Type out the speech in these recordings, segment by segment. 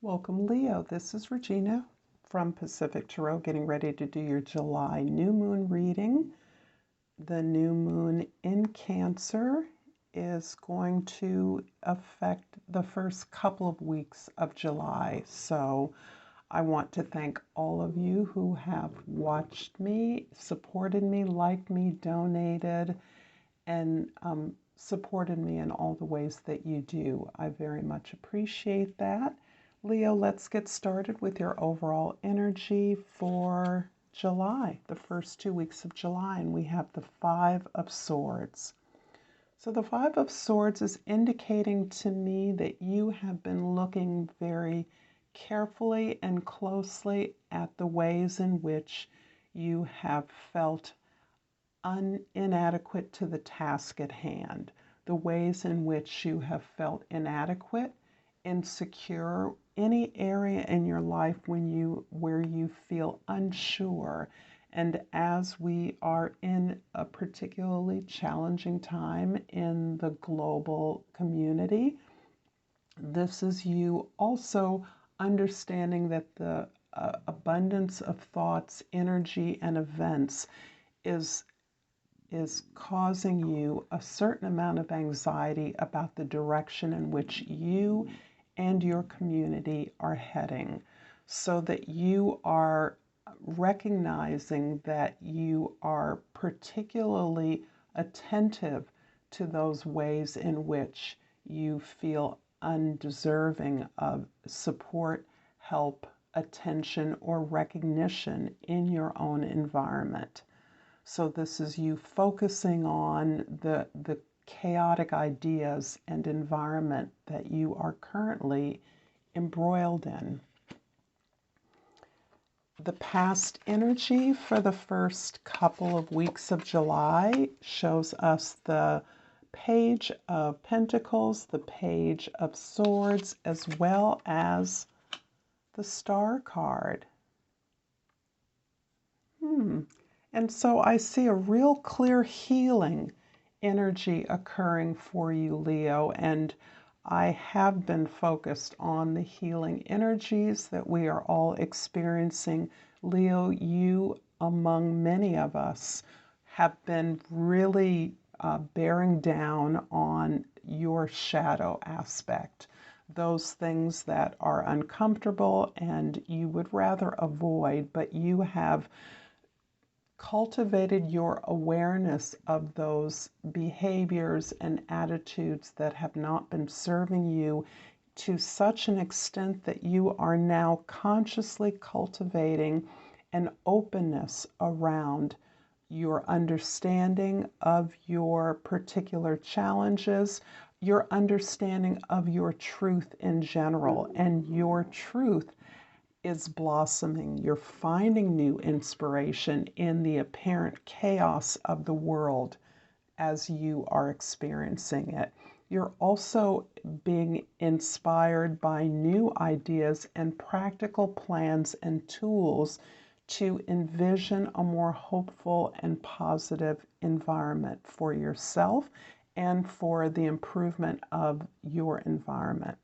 Welcome, Leo. This is Regina from Pacific Tarot, getting ready to do your July new moon reading. The new moon in Cancer is going to affect the first couple of weeks of July. So I want to thank all of you who have watched me, supported me, liked me, donated, and supported me in all the ways that you do. I very much appreciate that. Leo, let's get started with your overall energy for July, the first 2 weeks of July, and we have the Five of Swords. So the Five of Swords is indicating to me that you have been looking very carefully and closely at the ways in which you have felt inadequate to the task at hand, the ways in which you have felt inadequate, insecure, any area in your life where you feel unsure. And as we are in a particularly challenging time in the global community, this is you also understanding that the abundance of thoughts, energy, and events is causing you a certain amount of anxiety about the direction in which you and your community are heading, so that you are recognizing that you are particularly attentive to those ways in which you feel undeserving of support, help, attention, or recognition in your own environment. So this is you focusing on the chaotic ideas and environment that you are currently embroiled in. The past energy for the first couple of weeks of July shows us the Page of Pentacles, the Page of Swords, as well as the Star card. And so I see a real clear healing energy occurring for you, Leo, and I have been focused on the healing energies that we are all experiencing. Leo, you, among many of us, have been really bearing down on your shadow aspect, those things that are uncomfortable and you would rather avoid, but you have cultivated your awareness of those behaviors and attitudes that have not been serving you to such an extent that you are now consciously cultivating an openness around your understanding of your particular challenges, your understanding of your truth in general, and your truth is blossoming. You're finding new inspiration in the apparent chaos of the world as you are experiencing it. You're also being inspired by new ideas and practical plans and tools to envision a more hopeful and positive environment for yourself and for the improvement of your environment,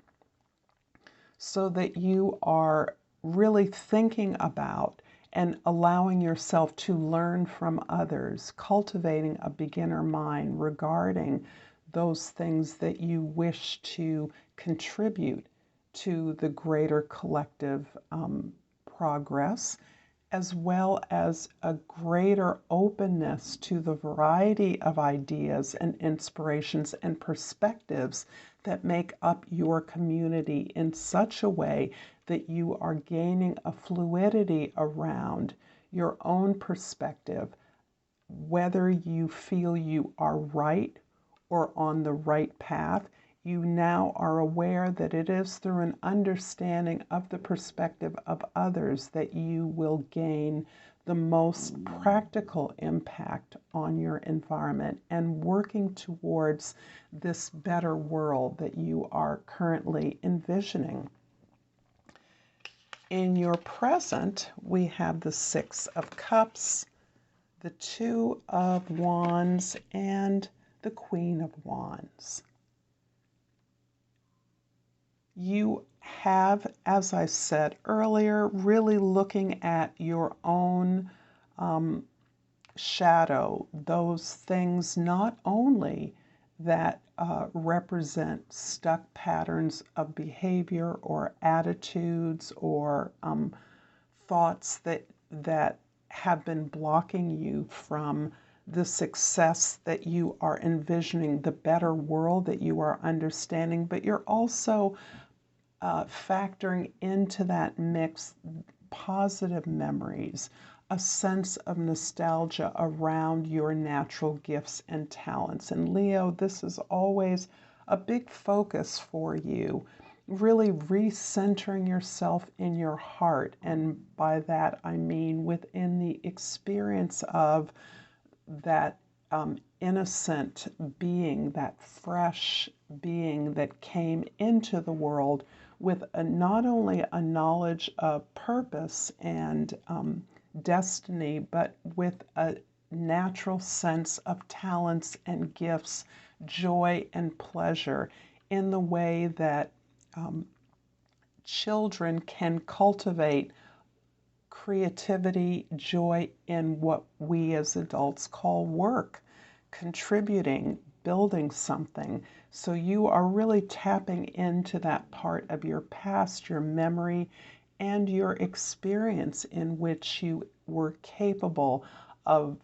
so that you are really thinking about and allowing yourself to learn from others, cultivating a beginner mind regarding those things that you wish to contribute to the greater collective progress, as well as a greater openness to the variety of ideas and inspirations and perspectives that make up your community in such a way that you are gaining a fluidity around your own perspective, whether you feel you are right or on the right path. You now are aware that it is through an understanding of the perspective of others that you will gain the most practical impact on your environment and working towards this better world that you are currently envisioning. In your present, we have the Six of Cups, the Two of Wands, and the Queen of Wands. You have, as I said earlier, really looking at your own shadow, those things not only that represent stuck patterns of behavior or attitudes or thoughts that have been blocking you from the success that you are envisioning, the better world that you are understanding, but you're also factoring into that mix positive memories, a sense of nostalgia around your natural gifts and talents. And Leo, this is always a big focus for you, really recentering yourself in your heart. And by that, I mean within the experience of that innocent being, that fresh being that came into the world with not only a knowledge of purpose and destiny, but with a natural sense of talents and gifts, joy and pleasure in the way that children can cultivate creativity, joy in what we as adults call work, contributing, building something. So you are really tapping into that part of your past, your memory, and your experience in which you were capable of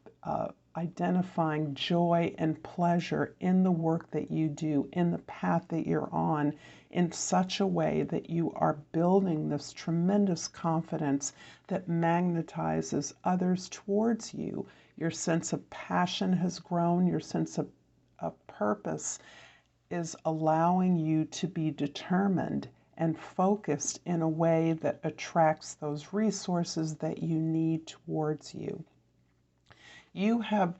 identifying joy and pleasure in the work that you do, in the path that you're on, in such a way that you are building this tremendous confidence that magnetizes others towards you. Your sense of passion has grown, your sense of purpose is allowing you to be determined and focused in a way that attracts those resources that you need towards you. You have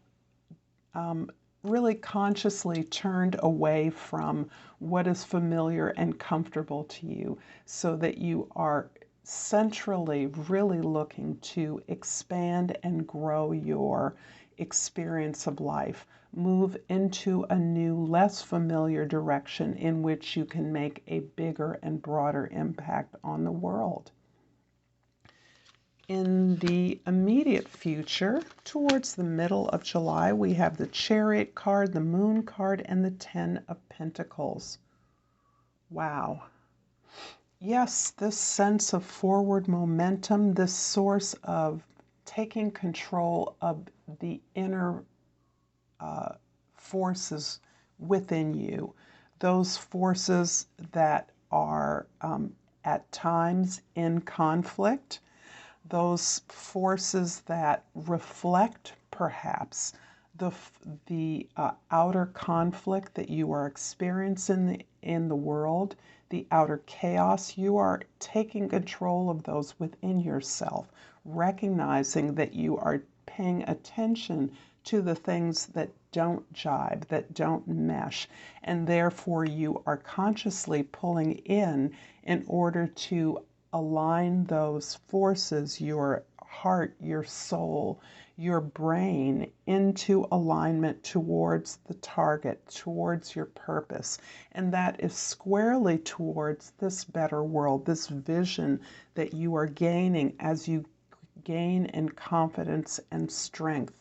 really consciously turned away from what is familiar and comfortable to you so that you are centrally really looking to expand and grow your experience of life, move into a new, less familiar direction in which you can make a bigger and broader impact on the world. In the immediate future, towards the middle of July, we have the Chariot card, the Moon card, and the Ten of Pentacles. Wow. Yes, this sense of forward momentum, this source of taking control of the inner forces within you, those forces that are at times in conflict, those forces that reflect perhaps the outer conflict that you are experiencing in the world, the outer chaos. You are taking control of those within yourself, recognizing that you are paying attention to the things that don't jibe, that don't mesh, and therefore you are consciously pulling in order to align those forces, your heart, your soul, your brain, into alignment towards the target, towards your purpose. And that is squarely towards this better world, this vision that you are gaining as you gain in confidence and strength.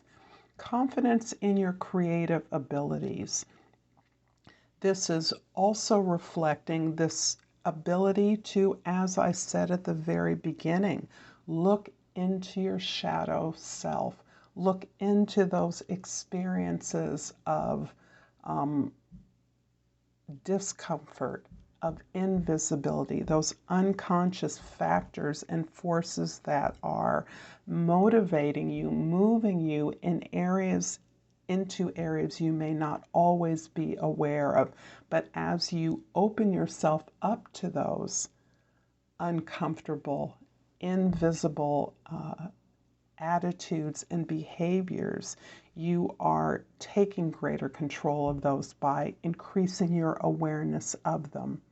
Confidence in your creative abilities. This is also reflecting this ability to, as I said at the very beginning, look into your shadow self, look into those experiences of discomfort, of invisibility, those unconscious factors and forces that are motivating you, moving you in areas into areas you may not always be aware of. But as you open yourself up to those uncomfortable, invisible attitudes and behaviors, you are taking greater control of those by increasing your awareness of them.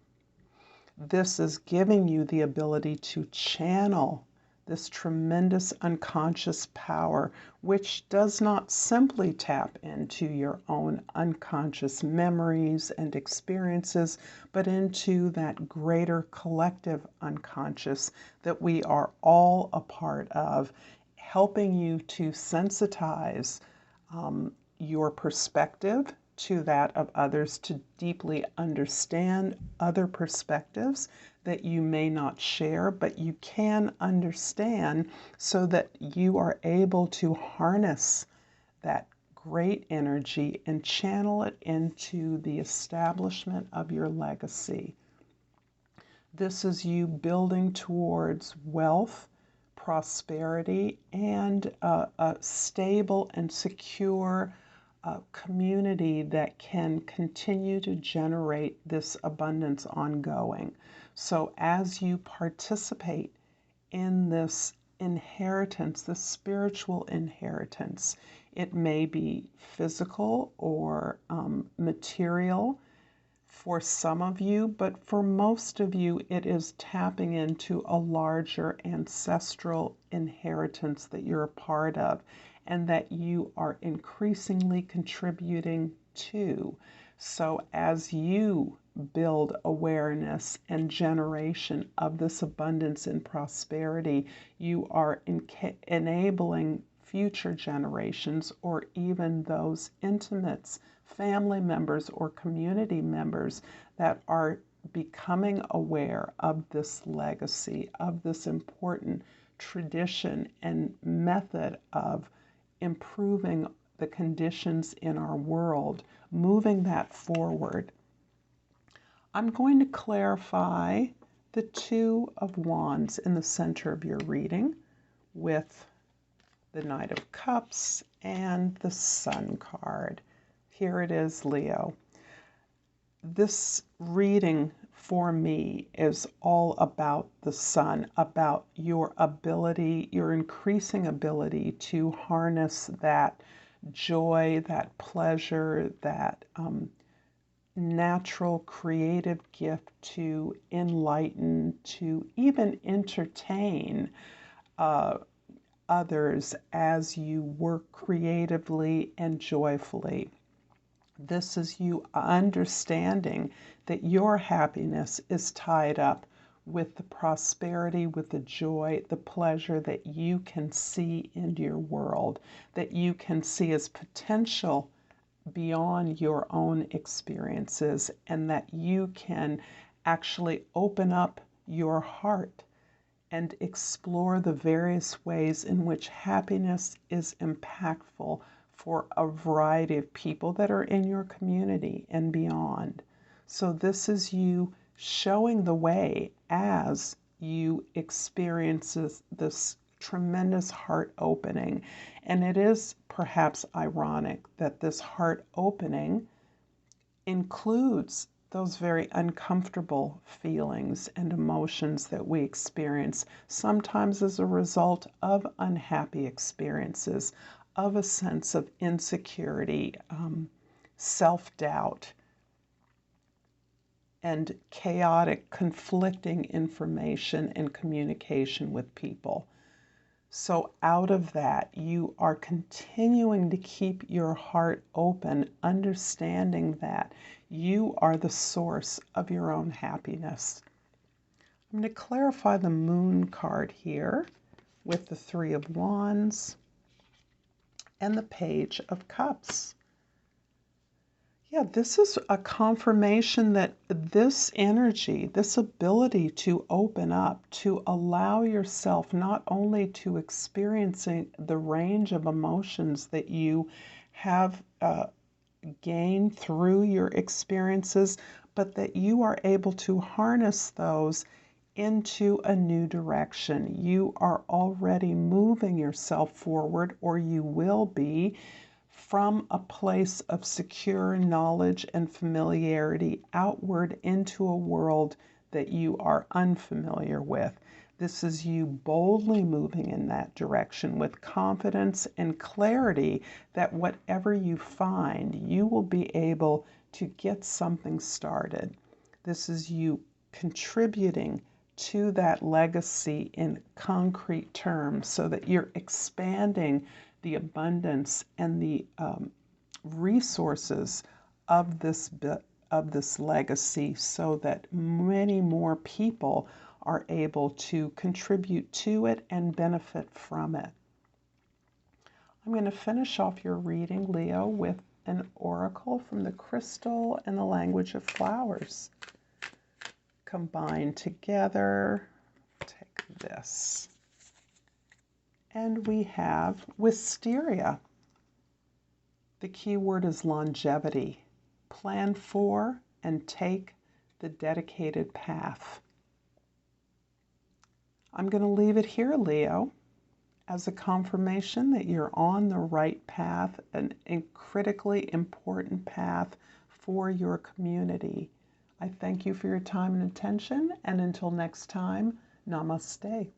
This is giving you the ability to channel this tremendous unconscious power, which does not simply tap into your own unconscious memories and experiences, but into that greater collective unconscious that we are all a part of, helping you to sensitize your perspective to that of others, to deeply understand other perspectives that you may not share, but you can understand, so that you are able to harness that great energy and channel it into the establishment of your legacy. This is you building towards wealth, prosperity, and a stable and secure community that can continue to generate this abundance ongoing. So as you participate in this inheritance, this spiritual inheritance, it may be physical or material for some of you, but for most of you, it is tapping into a larger ancestral inheritance that you're a part of and that you are increasingly contributing to. So as you build awareness and generation of this abundance and prosperity, you are enabling future generations, or even those intimates, family members or community members, that are becoming aware of this legacy, of this important tradition and method of improving the conditions in our world, moving that forward. I'm going to clarify the Two of Wands in the center of your reading with the Knight of Cups and the Sun card. Here it is, Leo. This reading for me is all about the Sun, about your ability, your increasing ability to harness that joy, that pleasure, that natural creative gift to enlighten, to even entertain others as you work creatively and joyfully. This is you understanding that your happiness is tied up with the prosperity, with the joy, the pleasure that you can see in your world, that you can see as potential beyond your own experiences, and that you can actually open up your heart and explore the various ways in which happiness is impactful for a variety of people that are in your community and beyond. So this is you showing the way as you experience this tremendous heart opening. And it is perhaps ironic that this heart opening includes those very uncomfortable feelings and emotions that we experience, sometimes as a result of unhappy experiences, of a sense of insecurity, self-doubt, and chaotic, conflicting information and communication with people. So out of that, you are continuing to keep your heart open, understanding that you are the source of your own happiness. I'm going to clarify the Moon card here with the Three of Wands and the Page of Cups. Yeah, this is a confirmation that this energy, this ability to open up, to allow yourself not only to experiencing the range of emotions that you have gained through your experiences, but that you are able to harness those into a new direction. You are already moving yourself forward, or you will be, from a place of secure knowledge and familiarity outward into a world that you are unfamiliar with. This is you boldly moving in that direction with confidence and clarity that whatever you find, you will be able to get something started. This is you contributing to that legacy in concrete terms so that you're expanding the abundance and the resources of this legacy so that many more people are able to contribute to it and benefit from it. I'm going to finish off your reading, Leo, with an oracle from the crystal and the language of flowers. Combined together, take this. And we have wisteria. The key word is longevity. Plan for and take the dedicated path. I'm going to leave it here, Leo, as a confirmation that you're on the right path, a critically important path for your community. I thank you for your time and attention, and until next time, Namaste.